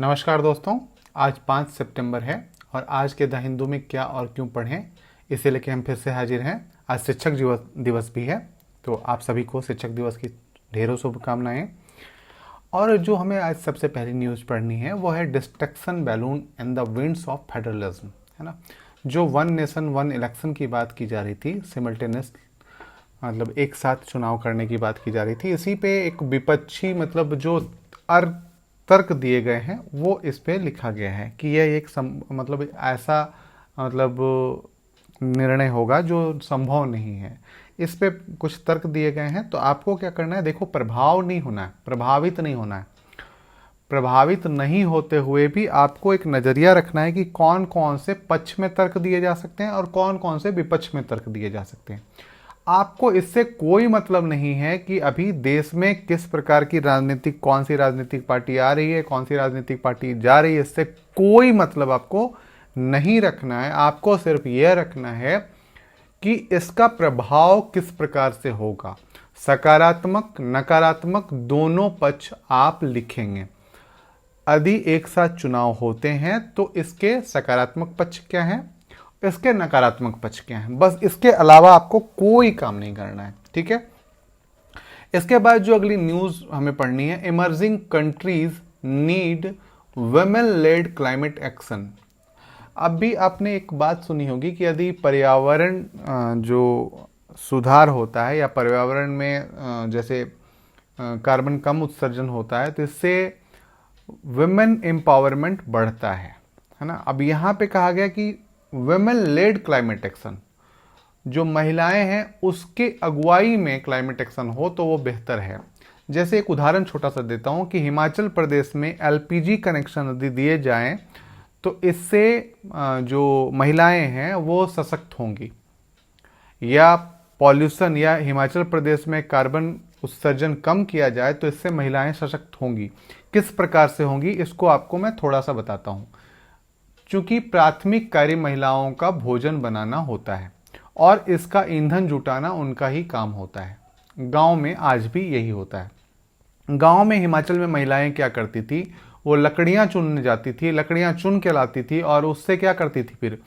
नमस्कार दोस्तों, आज 5 सितंबर है और आज के द हिंदू में क्या और क्यों पढ़ें इसे लेके हम फिर से हाजिर हैं। आज शिक्षक दिवस भी है, तो आप सभी को शिक्षक दिवस की ढेरों शुभकामनाएं। और जो हमें आज सबसे पहली न्यूज़ पढ़नी है वो है destruction balloon in the winds of federalism, है ना। जो वन नेशन वन इलेक्शन की बात की जा रही थी, सिमल्टेनियस मतलब एक साथ चुनाव करने की बात की जा रही थी, इसी पे एक विपक्षी मतलब जो तर्क दिए गए हैं वो इस पे लिखा गया है कि यह एक मतलब ऐसा मतलब निर्णय होगा जो संभव नहीं है। इस पे कुछ तर्क दिए गए हैं, तो आपको क्या करना है, देखो प्रभाव नहीं होना है, प्रभावित नहीं होना है। प्रभावित नहीं होते हुए भी आपको एक नज़रिया रखना है कि कौन कौन से पक्ष में तर्क दिए जा सकते हैं और कौन कौन से विपक्ष में तर्क दिए जा सकते हैं। आपको इससे कोई मतलब नहीं है कि अभी देश में किस प्रकार की राजनीतिक, कौन सी राजनीतिक पार्टी आ रही है, कौन सी राजनीतिक पार्टी जा रही है, इससे कोई मतलब आपको नहीं रखना है। आपको सिर्फ यह रखना है कि इसका प्रभाव किस प्रकार से होगा। सकारात्मक नकारात्मक दोनों पक्ष आप लिखेंगे। यदि एक साथ चुनाव होते हैं तो इसके सकारात्मक पक्ष क्या हैं, इसके नकारात्मक पक्ष क्या हैं, बस इसके अलावा आपको कोई काम नहीं करना है, ठीक है। इसके बाद जो अगली न्यूज हमें पढ़नी है, emerging countries need women lead climate action. अब भी आपने एक बात सुनी होगी कि यदि पर्यावरण जो सुधार होता है या पर्यावरण में जैसे कार्बन कम उत्सर्जन होता है तो इससे वुमेन एम्पावरमेंट बढ़ता है ना। अब यहाँ पे कहा गया कि वुमेन लेड क्लाइमेट एक्शन, जो महिलाएं हैं उसके अगुवाई में क्लाइमेट एक्शन हो तो वो बेहतर है। जैसे एक उदाहरण छोटा सा देता हूँ कि हिमाचल प्रदेश में एलपीजी कनेक्शन यदि दिए जाएं तो इससे जो महिलाएं हैं वो सशक्त होंगी, या पॉल्यूशन या हिमाचल प्रदेश में कार्बन उत्सर्जन कम किया जाए तो इससे महिलाएं सशक्त होंगी। किस प्रकार से होंगी इसको आपको मैं थोड़ा सा बताता हूँ। चूंकि प्राथमिक कार्य महिलाओं का भोजन बनाना होता है और इसका ईंधन जुटाना उनका ही काम होता है। गांव में आज भी यही होता है। गांव में हिमाचल में महिलाएं क्या करती थी, वो लकड़ियां चुनने जाती थी, लकड़ियां चुन के लाती थी और उससे क्या करती थी, फिर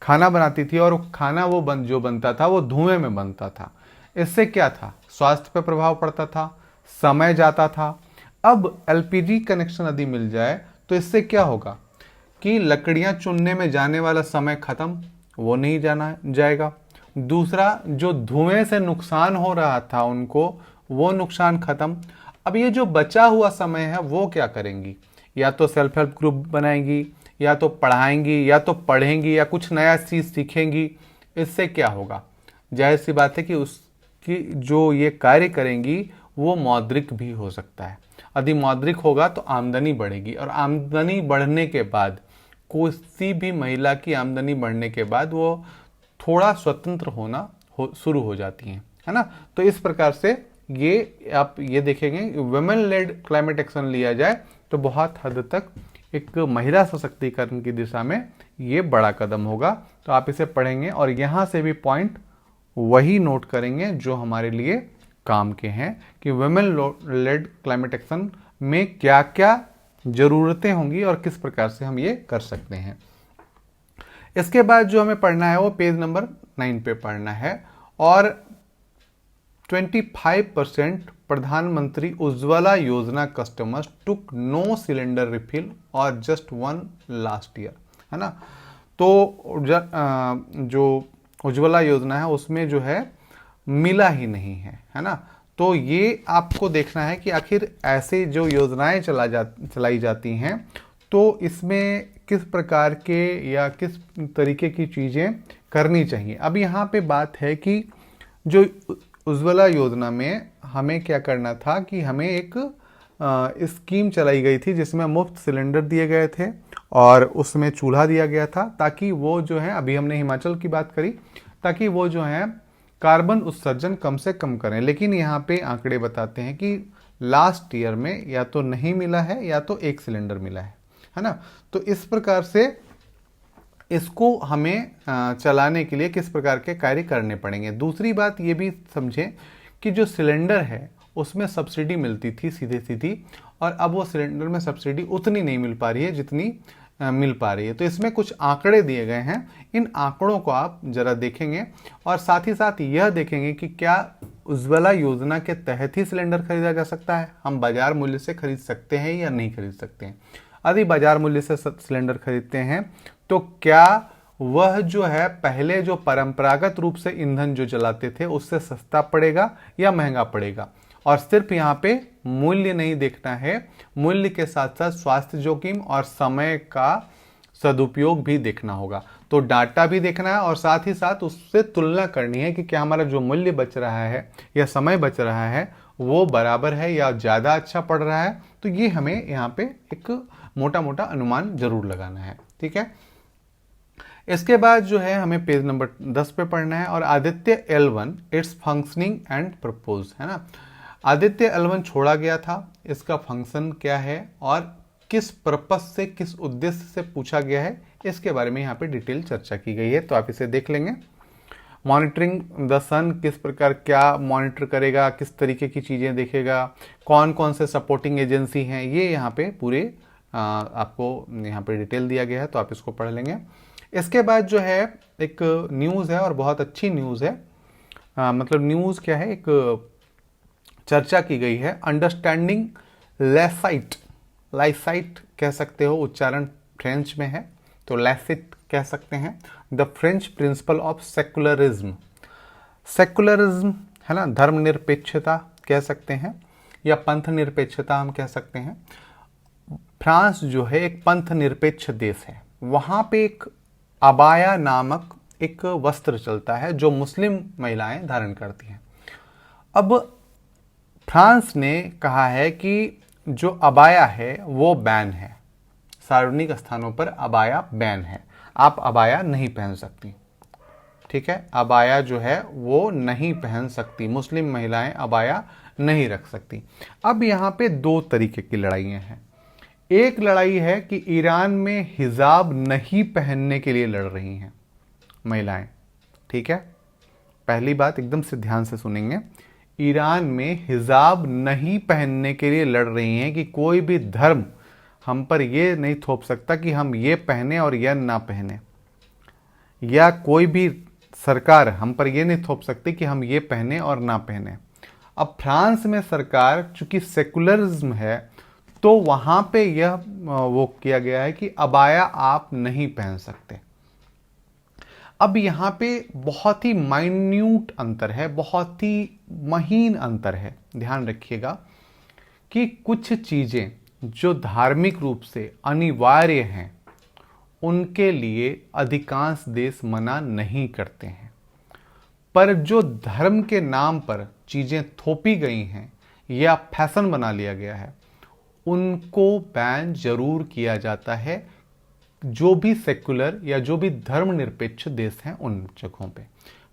खाना बनाती थी। और खाना वो जो बनता था वो धुएं में बनता था। इससे क्या था, स्वास्थ्य पर प्रभाव पड़ता था, समय जाता था। अब एलपीजी कनेक्शन यदि मिल जाए तो इससे क्या होगा कि लकड़ियां चुनने में जाने वाला समय खत्म, वो नहीं जाना जाएगा। दूसरा, जो धुएं से नुकसान हो रहा था उनको, वो नुकसान खत्म। अब ये जो बचा हुआ समय है वो क्या करेंगी, या तो सेल्फ हेल्प ग्रुप बनाएंगी, या तो पढ़ाएंगी, या तो पढ़ेंगी, या कुछ नया चीज सीखेंगी। इससे क्या होगा, जाहिर सी बात है कि उसकी जो ये कार्य करेंगी वो मौद्रिक भी हो सकता है। यदि मौद्रिक होगा तो आमदनी बढ़ेगी, और आमदनी बढ़ने के बाद किसी भी महिला की आमदनी बढ़ने के बाद वो थोड़ा स्वतंत्र होना शुरू हो जाती हैं, है ना। तो इस प्रकार से ये आप ये देखेंगे वुमेन लेड क्लाइमेट एक्शन लिया जाए तो बहुत हद तक एक महिला सशक्तिकरण की दिशा में ये बड़ा कदम होगा। तो आप इसे पढ़ेंगे और यहाँ से भी पॉइंट वही नोट करेंगे जो हमारे लिए काम के हैं कि वुमेन लेड क्लाइमेट एक्शन में क्या क्या जरूरतें होंगी और किस प्रकार से हम ये कर सकते हैं। इसके बाद जो हमें पढ़ना है वो पेज नंबर 9 पे पढ़ना है। और 25% Pradhan Mantri Ujjwala Yojana customers took no cylinder refill और जस्ट वन लास्ट ईयर, है ना। तो जो उज्ज्वला योजना है उसमें जो है मिला ही नहीं है ना। तो ये आपको देखना है कि आखिर ऐसे जो योजनाएं चलाई जाती हैं तो इसमें किस प्रकार के या किस तरीके की चीज़ें करनी चाहिए। अब यहाँ पे बात है कि जो उज्ज्वला योजना में हमें क्या करना था कि हमें एक स्कीम चलाई गई थी जिसमें मुफ्त सिलेंडर दिए गए थे और उसमें चूल्हा दिया गया था, ताकि वो जो है, अभी हमने हिमाचल की बात करी, ताकि वो जो है कार्बन उत्सर्जन कम से कम करें। लेकिन यहाँ पे आंकड़े बताते हैं कि लास्ट ईयर में या तो नहीं मिला है या तो एक सिलेंडर मिला है ना। तो इस प्रकार से इसको हमें चलाने के लिए किस प्रकार के कार्य करने पड़ेंगे। दूसरी बात ये भी समझें कि जो सिलेंडर है उसमें सब्सिडी मिलती थी सीधे सीधी, और अब वो सिलेंडर में सब्सिडी उतनी नहीं मिल पा रही है जितनी मिल पा रही है। तो इसमें कुछ आंकड़े दिए गए हैं, इन आंकड़ों को आप जरा देखेंगे और साथ ही साथ यह देखेंगे कि क्या उज्ज्वला योजना के तहत ही सिलेंडर खरीदा जा सकता है, हम बाजार मूल्य से खरीद सकते हैं या नहीं खरीद सकते हैं। यदि बाजार मूल्य से सिलेंडर खरीदते हैं तो क्या वह जो है पहले जो परंपरागत रूप से ईंधन जो जलाते थे उससे सस्ता पड़ेगा या महंगा पड़ेगा। और सिर्फ यहाँ पे मूल्य नहीं देखना है, मूल्य के साथ साथ स्वास्थ्य जोखिम और समय का सदुपयोग भी देखना होगा। तो डाटा भी देखना है और साथ ही साथ उससे तुलना करनी है कि क्या हमारा जो मूल्य बच रहा है या समय बच रहा है वो बराबर है या ज़्यादा अच्छा पड़ रहा है। तो ये हमें यहाँ पे एक मोटा मोटा अनुमान जरूर लगाना है, ठीक है। इसके बाद जो है हमें पेज नंबर 10 पे पढ़ना है, और Aditya L1 it's functioning and propose, है ना। आदित्य L1 छोड़ा गया था, इसका फंक्शन क्या है और किस पर्पस से, किस उद्देश्य से पूछा गया है, इसके बारे में यहाँ पे डिटेल चर्चा की गई है। तो आप इसे देख लेंगे। मॉनिटरिंग द सन, किस प्रकार क्या मॉनिटर करेगा, किस तरीके की चीज़ें देखेगा, कौन कौन से सपोर्टिंग एजेंसी हैं, ये यहाँ पे पूरे आपको यहाँ पे डिटेल दिया गया है। तो आप इसको पढ़ लेंगे। इसके बाद जो है एक न्यूज़ है और बहुत अच्छी न्यूज़ है, मतलब न्यूज़ क्या है, एक चर्चा की गई है। अंडरस्टैंडिंग लैसाइट, लाइसाइट कह सकते हो, उच्चारण फ्रेंच में है तो लैसिट कह सकते हैं। The French principle of secularism, secularism है ना, धर्मनिरपेक्षता कह सकते हैं या पंथ निरपेक्षता हम कह सकते हैं। फ्रांस जो है एक पंथ निरपेक्ष देश है, वहाँ पे एक अबाया नामक एक वस्त्र चलता है जो मुस्लिम महिलाएं धारण करती हैं। अब फ्रांस ने कहा है कि जो अबाया है वो बैन है, सार्वजनिक स्थानों पर अबाया बैन है, आप अबाया नहीं पहन सकती, ठीक है। अबाया जो है वो नहीं पहन सकती, मुस्लिम महिलाएं अबाया नहीं रख सकती। अब यहाँ पे दो तरीके की लड़ाइयाँ हैं। एक लड़ाई है कि ईरान में हिजाब नहीं पहनने के लिए लड़ रही हैं महिलाएं, ठीक है। पहली बात एकदम से ध्यान से सुनेंगे, ईरान में हिजाब नहीं पहनने के लिए लड़ रही हैं कि कोई भी धर्म हम पर ये नहीं थोप सकता कि हम ये पहने और यह ना पहने, या कोई भी सरकार हम पर ये नहीं थोप सकती कि हम ये पहने और ना पहने। अब फ्रांस में सरकार चूंकि सेकुलरिज्म है तो वहां पे यह वो किया गया है कि अबाया आप नहीं पहन सकते। अब यहां पे बहुत ही माइन्यूट अंतर है, बहुत ही महीन अंतर है, ध्यान रखिएगा कि कुछ चीजें जो धार्मिक रूप से अनिवार्य हैं उनके लिए अधिकांश देश मना नहीं करते हैं, पर जो धर्म के नाम पर चीजें थोपी गई हैं या फैशन बना लिया गया है उनको बैन जरूर किया जाता है, जो भी सेकुलर या जो भी धर्मनिरपेक्ष देश हैं उन जगहों पे।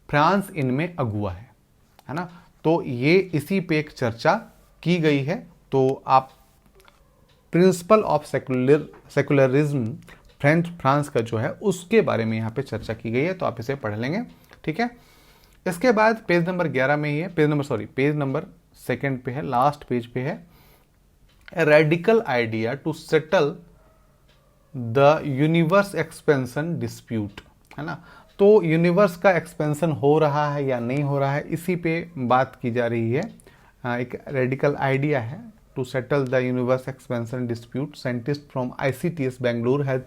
फ्रांस इनमें अगुआ है ना। तो ये इसी पे एक चर्चा की गई है। तो आप प्रिंसिपल ऑफ सेकुलरिज्म फ्रांस का जो है उसके बारे में यहाँ पे चर्चा की गई है, तो आप इसे पढ़ लेंगे, ठीक है। इसके बाद पेज नंबर 11 में ही है, पेज नंबर 2 पे है, लास्ट पेज पे है, A radical idea to settle the universe expansion dispute, है ना। तो यूनिवर्स का एक्सपेंशन हो रहा है या नहीं हो रहा है, इसी पे बात की जा रही है। एक रेडिकल आइडिया है to settle the universe expansion dispute. Scientist from ICTS Bangalore has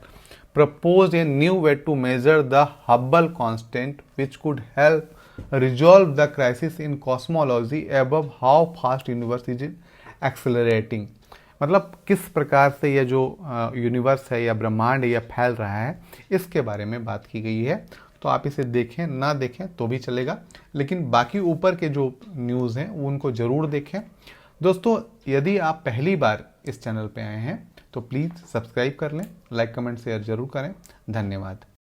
proposed a new way to measure the Hubble constant which could help resolve the crisis in cosmology above how fast universe is accelerating। मतलब किस प्रकार से यह जो universe है या ब्रह्मांड है या फैल रहा है, इसके बारे में बात की गई है। तो आप इसे देखें ना देखें तो भी चलेगा, लेकिन बाकी ऊपर के जो न्यूज़ हैं उनको ज़रूर देखें। दोस्तों, यदि आप पहली बार इस चैनल पे आए हैं तो प्लीज़ सब्सक्राइब कर लें, लाइक कमेंट शेयर ज़रूर करें। धन्यवाद।